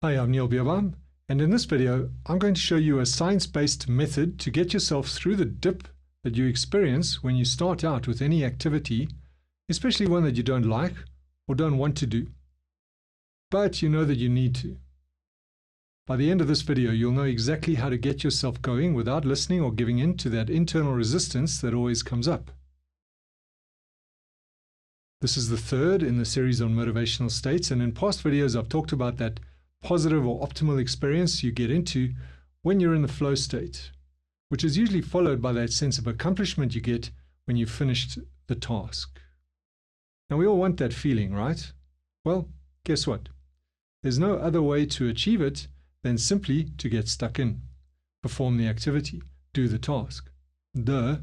Hi, I'm Bierbaum, and in this video, I'm going to show you a science-based method to get yourself through the dip that you experience when you start out with any activity, especially one that you don't like or don't want to do, but you know that you need to. By the end of this video, you'll know exactly how to get yourself going without listening or giving in to that internal resistance that always comes up. This is the third in the series on motivational states, and in past videos I've talked about that positive or optimal experience you get into when you're in the flow state, which is usually followed by that sense of accomplishment you get when you've finished the task. Now we all want that feeling, right? Well, guess what? There's no other way to achieve it than simply to get stuck in, perform the activity, do the task. Duh.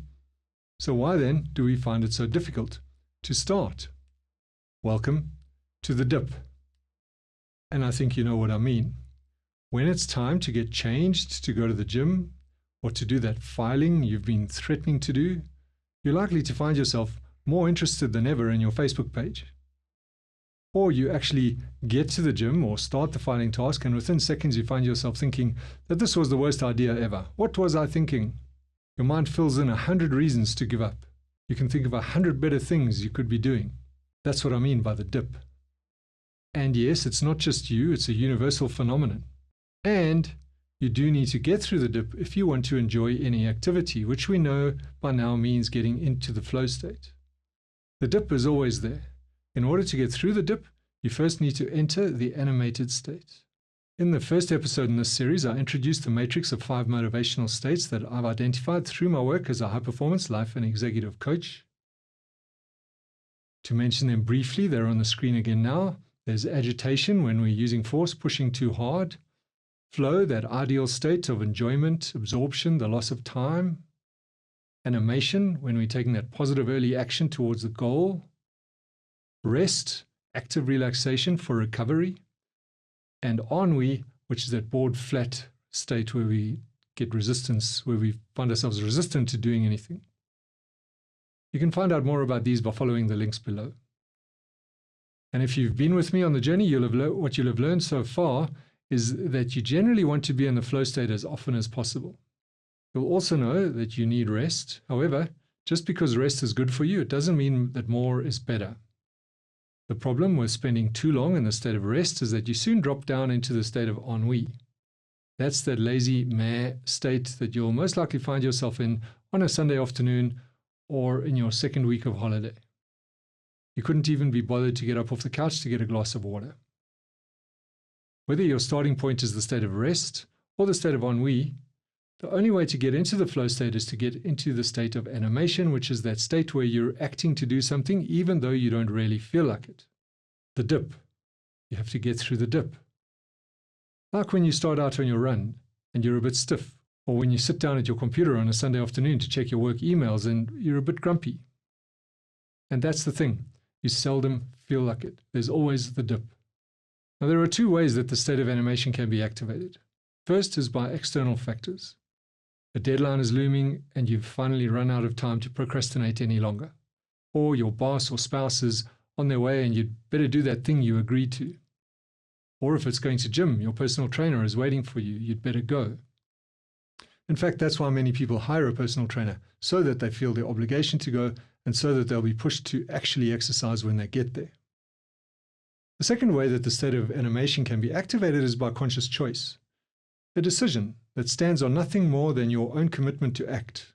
So why then do we find it so difficult to start? Welcome to the dip. And I think you know what I mean. When it's time to get changed, to go to the gym, or to do that filing you've been threatening to do, you're likely to find yourself more interested than ever in your Facebook page. Or you actually get to the gym or start the filing task, and within seconds you find yourself thinking that this was the worst idea ever. What was I thinking? Your mind fills in 100 reasons to give up. You can think of 100 better things you could be doing. That's what I mean by the dip. And yes, it's not just you, it's a universal phenomenon. And you do need to get through the dip if you want to enjoy any activity, which we know by now means getting into the flow state. The dip is always there. In order to get through the dip, you first need to enter the animated state. In the first episode in this series, I introduced the matrix of 5 motivational states that I've identified through my work as a high-performance life and executive coach. To mention them briefly, they're on the screen again now. There's agitation, when we're using force, pushing too hard. Flow, that ideal state of enjoyment, absorption, the loss of time. Animation, when we're taking that positive early action towards the goal. Rest, active relaxation for recovery. And ennui, which is that bored, flat state where we get resistance, where we find ourselves resistant to doing anything. You can find out more about these by following the links below. And if you've been with me on the journey, what you'll have learned so far is that you generally want to be in the flow state as often as possible. You'll also know that you need rest. However, just because rest is good for you, it doesn't mean that more is better. The problem with spending too long in the state of rest is that you soon drop down into the state of ennui. That's that lazy meh state that you'll most likely find yourself in on a Sunday afternoon or in your second week of holiday. You couldn't even be bothered to get up off the couch to get a glass of water. Whether your starting point is the state of rest or the state of ennui, the only way to get into the flow state is to get into the state of animation, which is that state where you're acting to do something even though you don't really feel like it. The dip. You have to get through the dip. Like when you start out on your run and you're a bit stiff, or when you sit down at your computer on a Sunday afternoon to check your work emails and you're a bit grumpy. And that's the thing. You seldom feel like it. There's always the dip. Now, there are 2 ways that the state of animation can be activated. First is by external factors. A deadline is looming and you've finally run out of time to procrastinate any longer. Or your boss or spouse is on their way and you'd better do that thing you agreed to. Or if it's going to gym, your personal trainer is waiting for you, you'd better go. In fact, that's why many people hire a personal trainer, so that they feel the obligation to go and so that they'll be pushed to actually exercise when they get there. The second way that the state of animation can be activated is by conscious choice. A decision that stands on nothing more than your own commitment to act.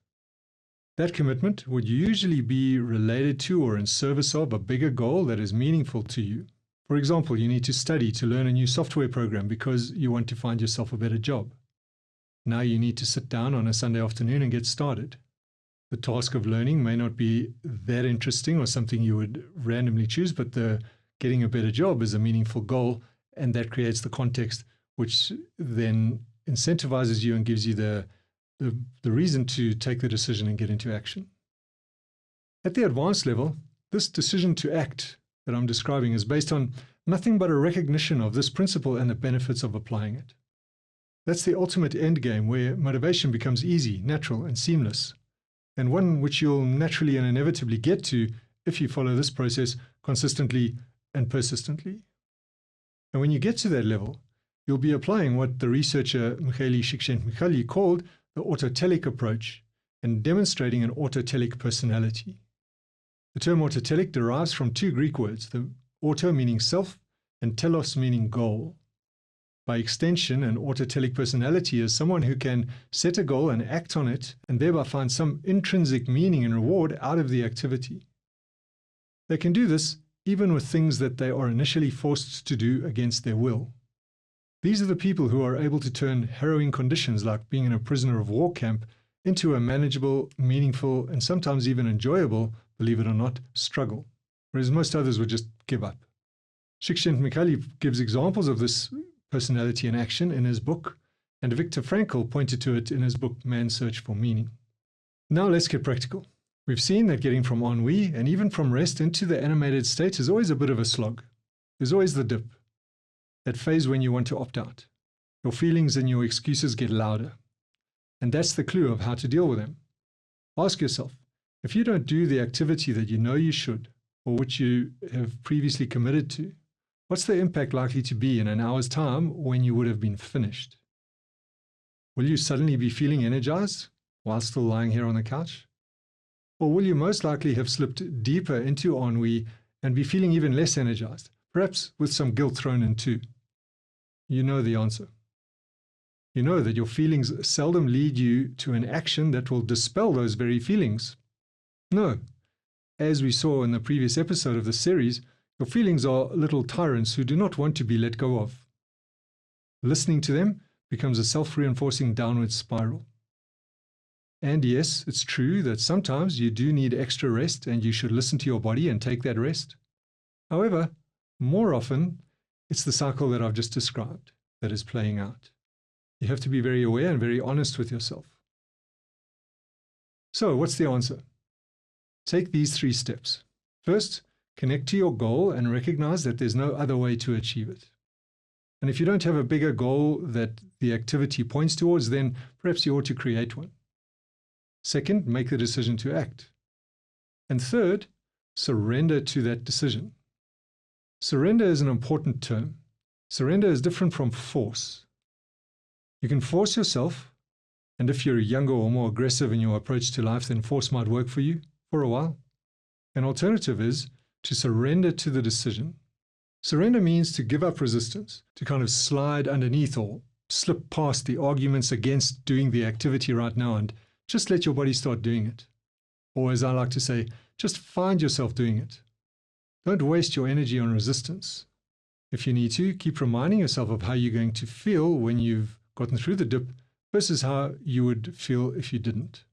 That commitment would usually be related to or in service of a bigger goal that is meaningful to you. For example, you need to study to learn a new software program because you want to find yourself a better job. Now you need to sit down on a Sunday afternoon and get started. The task of learning may not be that interesting or something you would randomly choose, but getting a better job is a meaningful goal, and that creates the context which then incentivizes you and gives you the reason to take the decision and get into action. At the advanced level, this decision to act that I'm describing is based on nothing but a recognition of this principle and the benefits of applying it. That's the ultimate end game where motivation becomes easy, natural, and seamless, and one which you'll naturally and inevitably get to if you follow this process consistently and persistently. And when you get to that level, you'll be applying what the researcher Mihaly Csikszentmihalyi called the autotelic approach and demonstrating an autotelic personality. The term autotelic derives from two Greek words, the auto meaning self and telos meaning goal. By extension, an autotelic personality is someone who can set a goal and act on it and thereby find some intrinsic meaning and reward out of the activity. They can do this even with things that they are initially forced to do against their will. These are the people who are able to turn harrowing conditions like being in a prisoner of war camp into a manageable, meaningful, and sometimes even enjoyable, believe it or not, struggle, whereas most others would just give up. Csikszentmihalyi gives examples of this personality in action in his book, and Viktor Frankl pointed to it in his book, Man's Search for Meaning. Now let's get practical. We've seen that getting from ennui and even from rest into the animated state is always a bit of a slog. There's always the dip, that phase when you want to opt out. Your feelings and your excuses get louder. And that's the clue of how to deal with them. Ask yourself, if you don't do the activity that you know you should, or which you have previously committed to, what's the impact likely to be in an hour's time when you would have been finished? Will you suddenly be feeling energized while still lying here on the couch? Or will you most likely have slipped deeper into ennui and be feeling even less energized, perhaps with some guilt thrown in too? You know the answer. You know that your feelings seldom lead you to an action that will dispel those very feelings. No. As we saw in the previous episode of the series, your feelings are little tyrants who do not want to be let go of. Listening to them becomes a self-reinforcing downward spiral. And yes, it's true that sometimes you do need extra rest and you should listen to your body and take that rest. However, more often, it's the cycle that I've just described that is playing out. You have to be very aware and very honest with yourself. So, what's the answer? Take these 3 steps. First, connect to your goal and recognize that there's no other way to achieve it. And if you don't have a bigger goal that the activity points towards, then perhaps you ought to create one. Second, make the decision to act. And third, surrender to that decision. Surrender is an important term. Surrender is different from force. You can force yourself, and if you're younger or more aggressive in your approach to life, then force might work for you for a while. An alternative is to surrender to the decision. Surrender means to give up resistance, to kind of slide underneath or slip past the arguments against doing the activity right now and just let your body start doing it. Or as I like to say, just find yourself doing it. Don't waste your energy on resistance. If you need to, keep reminding yourself of how you're going to feel when you've gotten through the dip versus how you would feel if you didn't.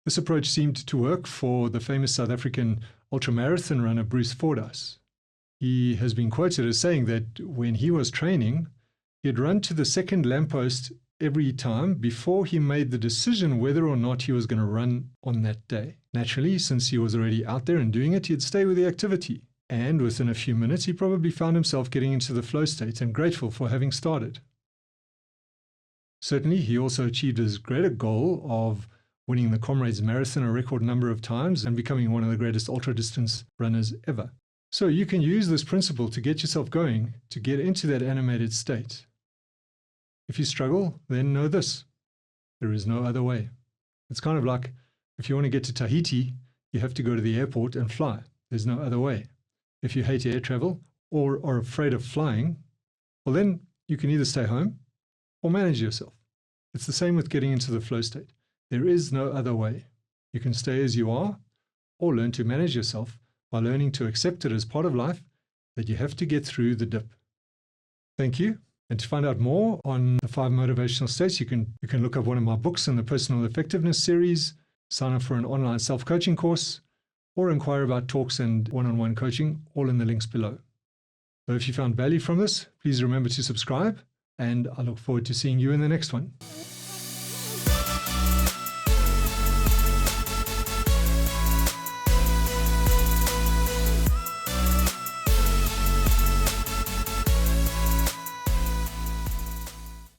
This approach seemed to work for the famous South African ultramarathon runner Bruce Fordyce. He has been quoted as saying that when he was training, he'd run to the second lamppost every time before he made the decision whether or not he was going to run on that day. Naturally, since he was already out there and doing it, he'd stay with the activity. And within a few minutes, he probably found himself getting into the flow state and grateful for having started. Certainly, he also achieved his greater goal of winning the Comrades Marathon a record number of times and becoming one of the greatest ultra-distance runners ever. So you can use this principle to get yourself going, to get into that animated state. If you struggle, then know this: there is no other way. It's kind of like if you want to get to Tahiti, you have to go to the airport and fly. There's no other way. If you hate air travel or are afraid of flying, well then you can either stay home or manage yourself. It's the same with getting into the flow state. There is no other way. You can stay as you are or learn to manage yourself by learning to accept it as part of life that you have to get through the dip. Thank you. And to find out more on the 5 motivational states, you can look up one of my books in the Personal Effectiveness series, sign up for an online self-coaching course, or inquire about talks and one-on-one coaching, all in the links below. So if you found value from this, please remember to subscribe, and I look forward to seeing you in the next one.